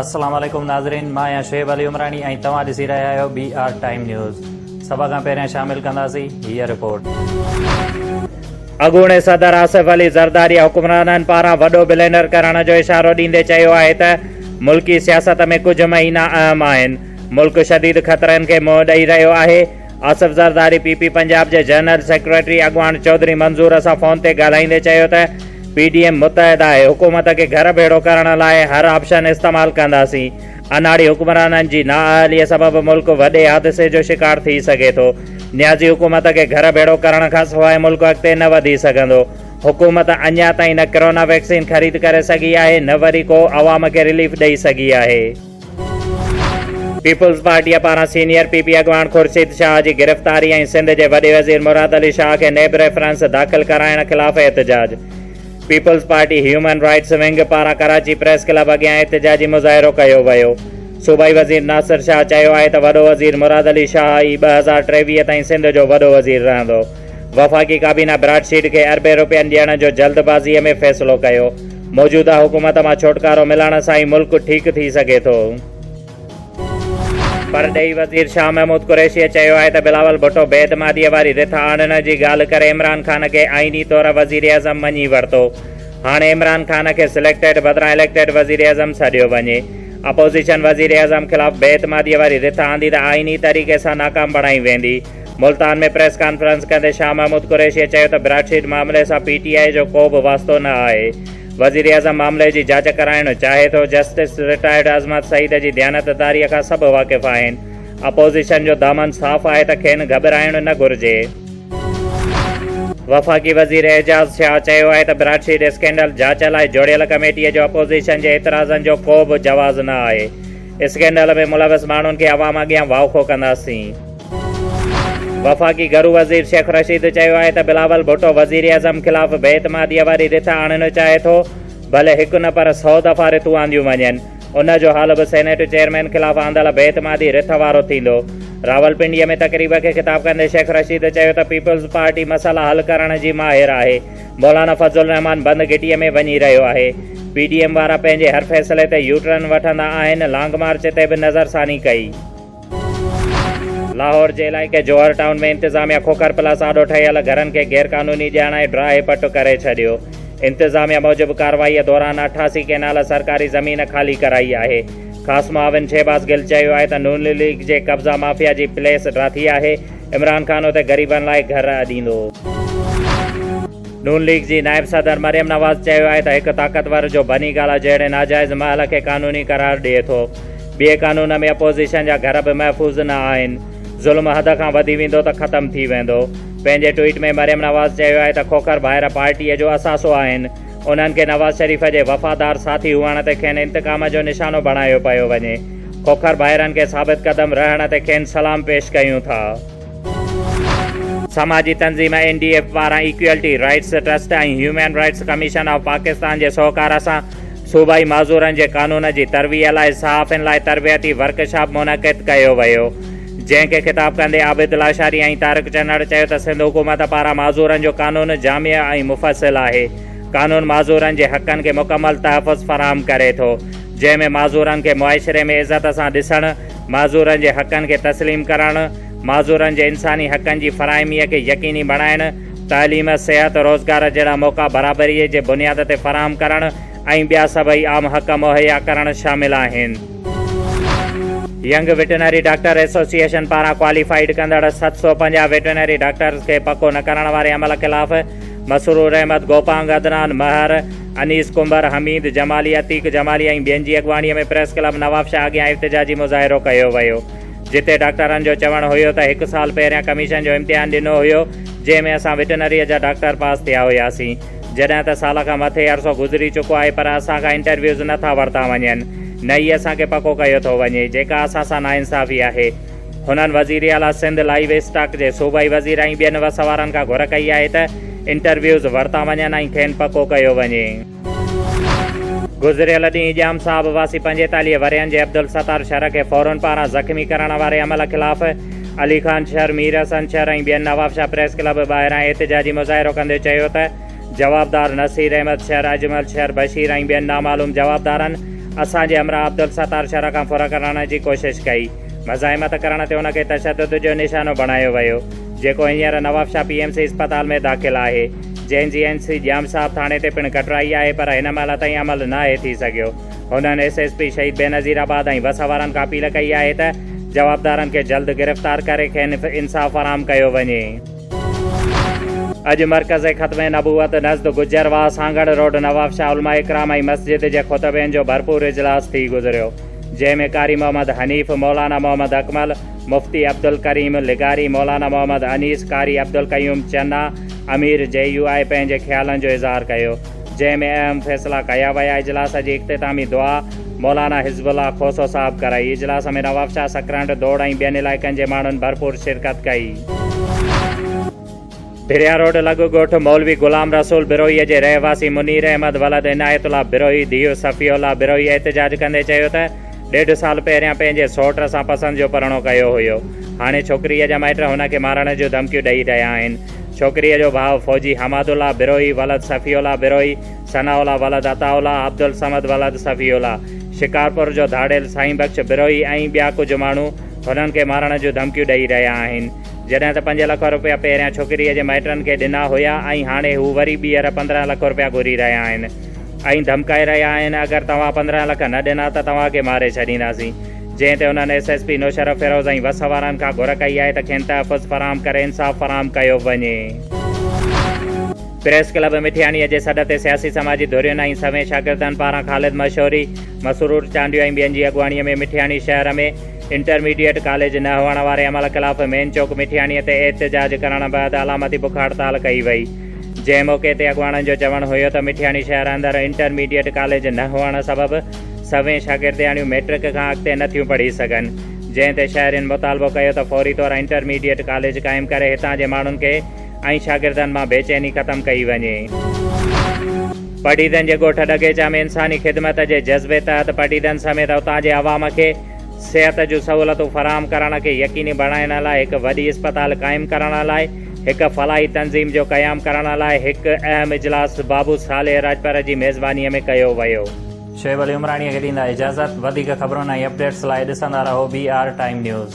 अस्सलाम वालेकुम नाज़रीन, मां आहियां शुएब अली उमरानी ऐं तव्हां ॾिसी रहिया आहियो BR टाइम न्यूज़। सभ खां पहिरियां शामिल कंदासीं हीअ रिपोर्ट। अॻूणे सदर आसिफ अली ज़रदारी हुक्मराननि पारां वॾो बिलियनर करण जो इशारो ॾींदे चयो आहे त मुल्की सियासत में कुझु महीना अहम आहिनि। मुल्क शदीद ख़तरनि खे मुंहुं ॾेई रहियो आहे। आसिफ ज़रदारी PP पंजाब जे जनरल सेक्रेटरी अॻवान चौधरी मंज़ूर सां फ़ोन ते ॻाल्हाईंदे चयो त PDM मुतहद आहे। हुकूमत खे घर भेड़ो करण लाइ हर ऑप्शन इस्तेमालु कंदासीं। अनाड़ी हुक्मराननि जी नाअहलीअ सबबि मुल्क वॾे हादिसे जो शिकार थी सघे थो। न्याज़ी हुकूमत खे घर भेड़ो करण खां सवाइ मुल्क अॻिते न वधी सघंदो। हुकूमत अञा ताईं न कोरोना वैक्सीन ख़रीद करे सघी आहे, न वरी को अवाम खे रिलीफ ॾेई सघी आहे। पीपल्स पार्टीअ पारां सीनियर PP अॻवान खुर्शीद शाह जी गिरफ़्तारी ऐं सिंध जे वॾे वज़ीर मुराद अली शाह खे नेब रेफरेंस दाख़िल कराइण ख़िलाफ़ एहतजाज। Peoples Party human rights wing पारां कराची प्रेस क्लब अॻियां एहतजाजी मुज़ाहिरो कयो वियो। सूबाई वज़ीर नासिर शाह चयो आहे त वॾो वज़ीर मुराद अली शाह ई 2023 ताईं सिंध जो वॾो वज़ीर रहंदो। वफ़ाक़ी काबीना ब्राडशीट खे अरबे रुपयनि ॾियण जो जल्दबाज़ीअ में फ़ैसिलो कयो। मौजूदा हुकूमत मां छुटकारो मिलण सां ई मुल्क ठीकु थी सघे थो। परॾेही वज़ीर शाह महमूद कुरैशीअ चयो आहे त बिलावल भुट्टो बेदमादीअ वारी रिथ आणण जी ॻाल्हि करे इमरान ख़ान खे आईनी तौर वज़ीर आज़म मञी वरितो। हाणे इमरान ख़ान खे सिलेक्टेड बदिरां इलेक्टेड वज़ीर आज़म सॾियो वञे। अपोज़िशन वज़ीर आज़म ख़िलाफ़ बेदमादीअ वारी रिथ आंदी त आईनी तरीक़े सां नाकाम बणाई वेंदी। मुल्तान में प्रेस कॉन्फ्रेंस कंदे शाह महमूद कुरैशीअ चयो त ब्राडशीट मामले सां PTI जो को बि वास्तो न आहे। वज़ीर आज़म मामले जी जांच कराइणु चाहे थो। जस्टिस रिटायर्ड अज़मत सईद जी दयानतदारीअ खां सभु वाक़िफ़ आहिनि। अपोज़िशन जो दामन साफ़ आहे त खेनि घबराइणु न घुरिजे। वफ़ाक़ी वज़ीर एजाज़ शाह चयो आहे त ब्राडशीट स्कैंडल जांच लाइ जोड़ियल कमेटीअ जो अपोज़िशन जे एतिराज़नि जो को बि जवाज़ न आहे। स्कैंडल में मुलविस माण्हुनि खे अवाम अॻियां वाउखो कंदासीं। वफ़ाक़ी घरू वज़ीर शेख रशीद चयो आहे त बिलावल भुट्टो वज़ीर आज़म ख़िलाफ़ बेतमादीअ वारी रिथ आणणु चाहे थो। भले हिकु न पर 100 दफ़ा रिथूं आंदियूं वञनि, उन जो हाल बि सेनेट चेयरमैन ख़िलाफ़ आंदल बेतमादी रिथ वारो थींदो। रावलपिंडीअ में तक़रीब खे ख़िताब कंदे शेख रशीद चयो त पीपल्स पार्टी मसइला हल करण जी माहिर आहे। मौलाना फज़ुल रहमान बंद घिटीअ में वञी रहियो आहे। PDM वारा पंहिंजे हर फ़ैसिले ते यूटर्न वठंदा आहिनि। लॉन्ग मार्च ते बि नज़रसानी कई। लाहौर जे इलाइक़े जोहर टाउन में इंतिज़ामिया खोखर प्लस आॾो ठहियल घरनि खे गैरकानूनी ॼाणाए ड्राहे पट करे छॾियो। इंतिज़ामिया मूजिबि कार्रवाईअ दौरान 88 केनाल सरकारी ज़मीन ख़ाली कराई आहे। ख़ासि मुआविन शहबाज़ गिल चयो आहे त नून लीग जे कब्ज़ा माफ़िया जी प्लेस ड्राथी आहे। इमरान ख़ान उते ग़रीबनि लाइ घर ॾींदो। नून लीग जी नायब सदर मरियम नवाज़ चयो आहे त हिकु ताक़तवर जो बनी गाला जहिड़े नाजाइज़ महल खे क़ानूनी करार ॾिए थो। ॿिए कानून में अपोज़िशन जा घर बि महफ़ूज़ न आहिनि। ज़ुल्म हद खां वधी वेंदो त ख़तमु थी वेंदो। पंहिंजे ट्वीट में मरियम नवाज़ चयो आहे त खोखर ॿाहिरि पार्टीअ जो असासो आहिनि। उन्हनि खे नवाज़ शरीफ़ जे वफ़ादार साथी हुअण ते खेनि इंतकाम जो निशानो बणायो पियो वञे। खोखर ॿाहिरनि खे साबित क़दम रहण ते खेनि सलाम पेश कयूं था। समाजी तंज़ीम NDF पारां इक्वलिटी राइट्स ट्रस्ट ऐं human rights commission of Pakistan जे सोहकार सां सूबाई माज़ूरनि जे कानून जी तरवीअ लाइ सहाफ़ियुनि लाइ तरबियती वर्कशॉप मुनक़िद कयो वियो। जंहिंखे ख़िताब कंदे आबिद लाशारी ऐं तारिक चन्नड़ चयो त सिंध हुकूमत पारां माज़ूरनि जो कानून जामिय ऐं मुफ़सिल आहे। कानून माज़ूरनि जे हक़नि खे मुकमल तहफ़ुज़ फ़राहम करे थो, जंहिंमें माज़ूरनि खे मुआशिरे में इज़त सां ॾिसणु, माज़ूरनि जे हक़नि खे तस्लीम करणु, माज़ूरनि जे इंसानी हक़नि जी फ़राहमीअ खे यकीनी बणाइणु, तालीम, सिहत, रोज़गार जहिड़ा मौक़ा बराबरीअ जे बुनियाद ते फ़राहम करणु ऐं ॿिया सभई आम हक़ मुहैया करणु शामिल आहिनि। यंग वेटनरी डॉक्टर एसोसिएशन पारां क्वालिफाइड कंदड़ 750 वेटनरी डॉक्टर्स खे पको न करण वारे अमल ख़िलाफ़ मसरूर अहमद, गोपांग, अदनान, महर, अनीस कुंबर, हमीद जमाली, अतीक जमाली ऐं ॿियनि जी अॻवानीअ में प्रेस क्लब नवाब शाह अॻियां एहतजाजी मुज़ाहिरो कयो वियो। जिते डॉक्टरनि जो चवणु हुयो त 1 साल पहिरियां कमीशन जो इम्तिहान ॾिनो हुयो, जंहिंमें असां वेटनरीअ जा डॉक्टर पास थिया हुयासीं। जॾहिं त साल खां मथे अरसो गुज़री चुको आहे, पर असांखां इंटरव्यूज़ नथा वरिता वञनि। न ई असांखे पको कयो थो वञे, जेका असां सां नाइंसाफ़ी आहे। हुननि वज़ीर आला सिंध लाइव स्टॉक जे सूबाई वज़ीर ऐं ॿियनि वसवारनि खां घुर कई आहे त इंटरव्यूज़ वरिता वञनि ऐं खेनि पको कयो वञे। गुज़िरियल ॾींहुं इजाम साहब वासी 45 वरियनि जे अब्दुल सत्तार शहर खे फ़ौरन पारां ज़ख़्मी करण वारे अमल ख़िलाफ़ अली ख़ान शहर, मीर हसन शहर ऐं ॿियनि नवाब शाह प्रेस क्लब ॿाहिरां एहतजाजी मुज़ाहिरो कंदे चयो त जवाबदार नसीर अहमद शहर, अजमल शहर, बशीर ऐं ॿियनि नामालूम जवाबदारनि असांजे हमरा अब्दुल सत्तार शहर खां फुर करण जी कोशिश कई। मज़ाहिमत करण ते उनखे तशद्दुद जो निशानो बणायो वियो, जेको हींअर नवाबशाह PMC अस्पताल में दाख़िल आहे। जंहिंजी NC जाम साहब थाणे ते पिणु कटराई आहे, पर हिन महिल ताईं अमल न आहे थी सघियो। हुननि SSP शहीद बेनज़ीराबाद ऐं वस वारनि खां अपील कई आहे त जवाबदारनि खे जल्द गिरफ़्तार करे खेनि इंसाफ़ फराहम कयो वञे। अॼु मरकज़ ख़त्म नबूवत नज़द गुजरवाह सांगड़ रोड नवाबशाह उलमा इकराम ऐं मस्जिद जे खुतबनि जो भरपूर इजलास थी गुज़रियो, जंहिंमें कारी मोहम्मद हनीफ़, मौलाना मोहम्मद अकमल, मुफ्ती अब्दुल करीम लिगारी, मौलाना मोहम्मद अनीस, कारी अब्दुल कयूम चन्ना, अमीर JUI पंहिंजे ख़्यालनि जो इज़हार कयो, जंहिंमें अहम फ़ैसिला कया विया। इजलास जी इख़्तितामी दुआ मौलाना हिज़्बुल्लाह खोसो साहब कराई। इजलास में नवाबशाह सकरंड दौड़ ऐं ॿियनि इलाइक़नि जे माण्हुनि भरपूर शिरकत कई। भिरिया रोड लॻ ॻोठ मौलवी गुलाम रसूल बिरोहीअ जे रहवासी मुनीर अहमद वलद इनायतुल्लाह बिरोही धीउ सफ़ीउल्लाह बिरोही एहतिजाज कंदे चयो त 1.5 साल पहिरियां पंहिंजे सौट सां पसंदि जो परिणो कयो हुयो। हाणे छोकिरीअ जा माइट हुनखे मारण जूं धमकियूं ॾेई रहिया आहिनि। छोकिरीअ जो भाउ फ़ौजी हमादुल्लाह बिरोही वलद सफ़ीउल्लाह बिरोही, सनाउल्लाह वलद अताउल्लाह, अब्दुल समद वलद सफ़ीउल्लाह, शिकारपुर जो धाड़ेल साईं बख्श बिरोही ऐं ॿिया कुझु माण्हू हुननि खे मारण जूं धमकियूं ॾेई रहिया आहिनि। जॾहिं त 5 लख रुपया पहिरियां छोकिरीअ जे माइटनि खे ॾिना हुया ऐं हाणे हू वरी ॿीहर 15 लख रुपया घुरी रहिया आहिनि ऐं धमकाए रहिया आहिनि, अगरि तव्हां 15 लख न ॾिना त तव्हांखे मारे छॾींदासीं। जंहिं ते हुननि SSP नौशरफ फिरोज़ ऐं वस वारनि खां घुर कई आहे त खेनि तहफ़ुज़ फराहम करे इंसाफ़ फराहम कयो वञे। प्रेस क्लब मिठियाणीअ जे सॾ ते सियासी समाजी धुरियुनि ऐं सवें शागिर्दनि पारां ख़ालिद मशहूरी, मसरूर चांडियो ऐं ॿियनि जी अॻुवाणीअ में मिठियाणी शहर में इंटरमीडिएट कॉलेज न हुअण वारे अमल ख़िलाफ़ मेन चौक मिठियाणीअ ते एहतिजाज करण बैदि अलामती बुख हड़ताल कई वई। जंहिं मौक़े ते अॻुवाणनि जो चवणु हुयो त मिठियाणी शहर अंदरि इंटरमीडिएट कॉलेज न हुअण सबबि सवें शागिर्दियाणियूं मैट्रिक खां अॻिते नथियूं पढ़ी सघनि, जंहिं ते शहरियुनि मुतालबो कयो त फौरी तौरु इंटरमीडिएट कॉलेज क़ाइमु करे हितां जे माण्हुनि खे ऐं शागिर्दनि मां बेचैनी ख़तमु कई वञे। पटीदनि जे ॻोठ डगेचा में इंसानी ख़िदमत जे जज़्बे तहत पटीदनि समेत उतां जे अवाम खे सिहत जूं सहूलियतूं फराहम करण खे यकीनी बणाइण लाइ हिकु वॾी इस्पताल क़ाइमु करण लाइ हिकु फलाही तंज़ीम जो क़याम करण लाइ हिकु अहम इजलास बाबू सालेह राजपर जी मेज़बानीअ में कयो वियो। शोएब अली उमराणीअ खे ॾींदा इजाज़त। वधीक ख़बरुनि ऐं अपडेट्स लाइ ॾिसंदा रहो BR टाइम न्यूज़।